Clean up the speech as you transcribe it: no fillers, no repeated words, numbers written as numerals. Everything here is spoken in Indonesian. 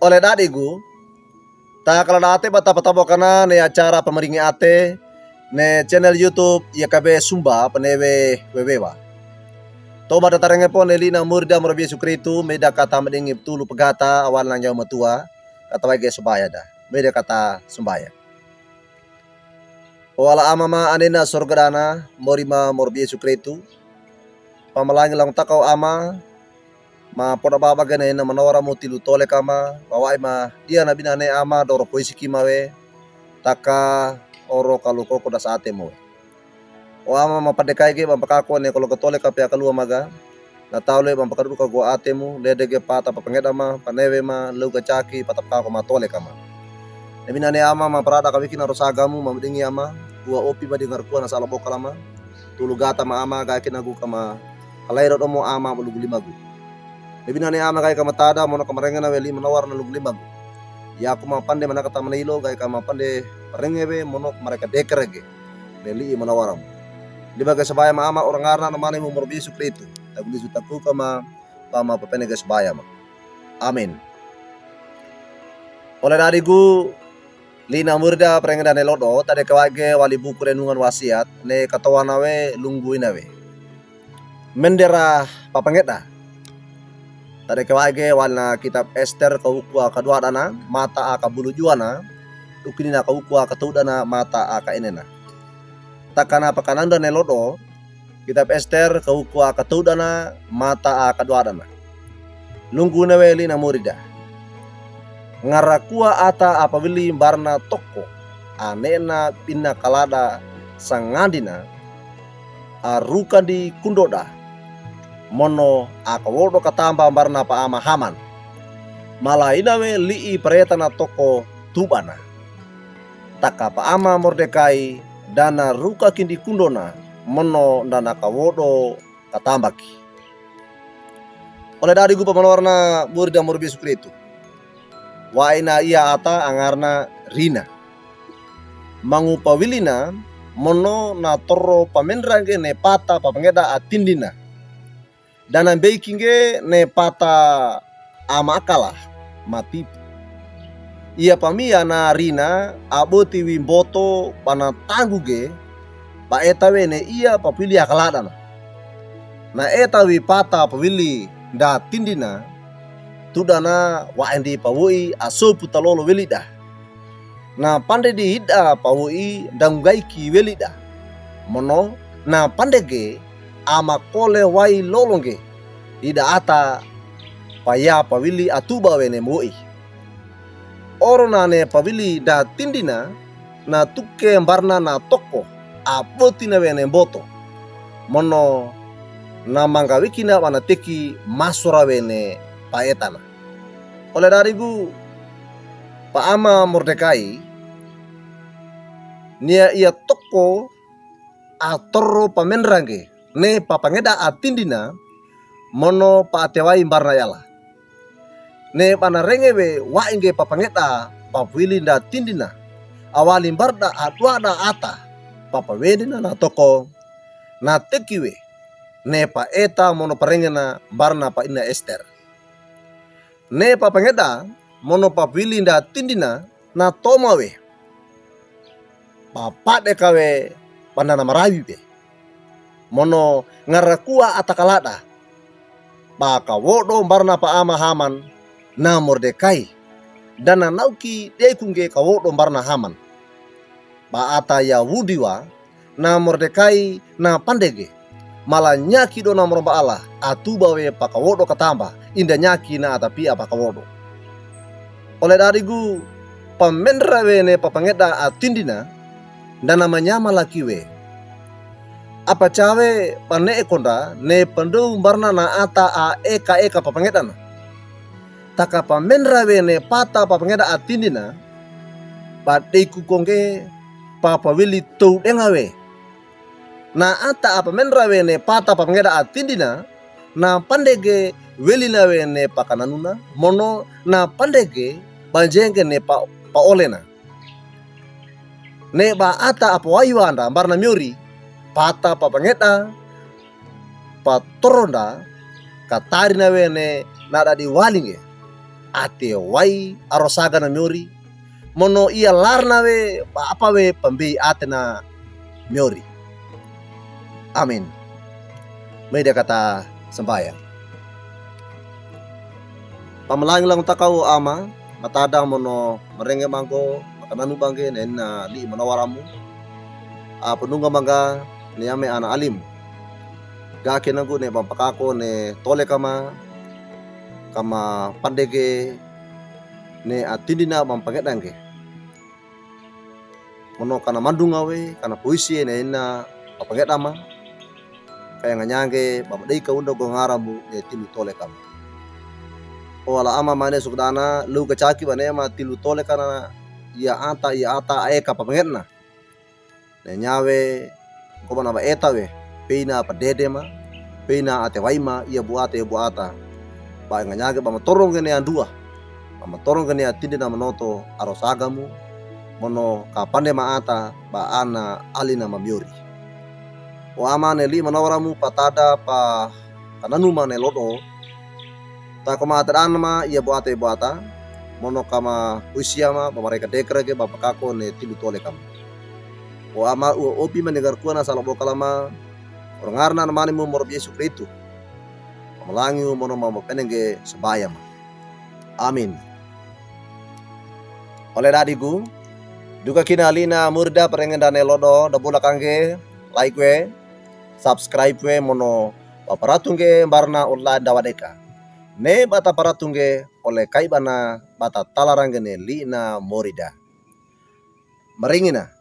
Oleh dadigu, ta kala ate bata patabo kana ne acara pemeringi ate ne channel YouTube YKB Sumba penewe wewewa. Toba datarenge po nelina murda murabi sukritu meda kata medingi tulu pegata awal nang jauh matua kata wage subaya da. Meda kata sumbaya. Wala amama anena sorgadana morima murabi sukritu. Pamalangi lang takaw ama ma poda baba gane na manawara mo tilu tole kama bawai ma dia na binane ama doro poisi kimawe taka oro kalu koko da saate mo. O ama mapadekai ge mampakako ne kalau ketole kape kalua maga na taule mampakadu ka go ate mo ledege pata papangeda ma panewe ma luga caki patapka ko matole kama. Ne binane ama maparada kawiki na rosagamu mamdingi ama gua opi ba dengar kuana sala bokalama tulu gata ma ama ga kinagu kama alairo domo ama bulugu limagu. Lebih ama gay kamatada mono kamarenga na weli manawar na luglimagu. Ya aku mapande mana kata manilo gay kamapande parengebe mono mereka dekerege. Beli manawaram. Di bagai sebaya ma ama orang arna na mana mo morbi sukritu. Taguli sutaku kama pama papenega sebaya ma. Amin. Oleh darigu lina murda parenga dan lodo tade kawage wali buku renungan wasiat ne katawanawe lungguinawe. Mendera papangeta. Tadi kewage warna kitab Esther kaukua kedua dana mata aka bulu juana ukinina kaukua ketudana mata aka inena. Takana pakananda nelodo kitab Esther kaukua ketudana mata aka dua dana. Lungguna weli na murida. Ngarakua ata apabili barna toko anena pinna kalada sangandina aruka di kundoda. Mono akawodo katamba barna pa ama haman. Malainawe lii paretana toko tubana. Taka pa ama Mordekai dana ruka kindi kundona mono dana kawodo katambaki. Oleh dari gu pamalawarna murda murbi sukritu. Waina ia ata angarna Rina. Mangu pawilina mono na toro pamenrange ne pata papangeda atindina. Dan baking ne pata ama akala mati. Ia pamia na Rina aboti wimboto pana tangguge pa etawe ne ia papili akaladana. Na etawi pata pawili da tindina tudana wa endi pawui aso putalolo welida. Na pande di hida pawui danggaiki welida. Mono na pandege ama kole wai lolonge ida ata paya pawili atuba wene moi. Orona ne pawili da tindina na tuke barna na toko apotina wene boto. Mono na mangawikina wana teki masura wene paetana. Oleh darigu pa ama Mordekai nia ia toko atoro pamenrange ne papangeda atindina mono pa atewai barna yala. Ne panarengewe wa inge papangeda papwili da tindina awali barda atwada ata papawedina na toko na tekiwe ne pa eta mono parengena barna pa ina Esther. Ne papangeda mono papwili da tindina na tomawe papade kawe pandana marawi be. Mono ngarakua atakalada baka wodo barna pa ama haman na Mordekai dana nauki dekungge kawodo barna haman ba ata Yahudiwa na Mordekai na pandege mala nyaki do na moromba Allah atubawe pakawodo katamba inda nyaki na atapia pakawodo. Oleh darigu pamendrawe ne papangeda atindina dana manyama lakiwe apa cawe pane ekonda ne pendu barna na ata a eka papangedana. Taka pamenrawe ne pata papangeda atindina padeiku kongge papa wili tou dengawe. Na ata apa menrawe ne pata papangeda atindina na pandege weli nawe ne pakananuna mono na pandege banjenge ne pa olena. Ne ba ata apa wayuanda barna miuri pata papangeta patoronda katari nawe ne nada di walinge ate wai arosaga na miori mono ia larna we apa we pambi ate na miori. Amin. Media kata sembahyang. Pamalang lang takau ama matada mono merenge mangko makananu bangge nena li manawaramu penungga mangga niame ana alim gake nangu ne pampakako ne tole kama pandege ne atindina mampangedangge mono kana mandunga we kana puisi ne ina papangedama kaya nganyange pamadei kaundo gongaramu ne tilu tole kama wala ama mane sukdana lu kecaki bane ma tilu tole kana ia ata aeka papangedna ne nyawe ko bana ba eta we peina padede ma peina ate waima ia buata ba nganyage ba matorong gene andua ba matorong gene atinde na manoto arosagamu mono kapande maata ba ana alina mamiori o amane li manawaramu patada pa kananu mane lodo ta koma atarana ma ia buata mono kama usia ma ba mereka dekrege ba pakako ne tilu tole kam o ama opi manegar kuana sala bokalama orangarna namani mo moro Yesu Kristo malangi mono mamo penenge sebayam. Amin. Oleh dadiku duka kina alina murda perengen dane lodo da bola kangge like we subscribe we mono paparatungge barna online dawadeka ne bata paratungge oleh kaibana bata talarangene lina morida maringina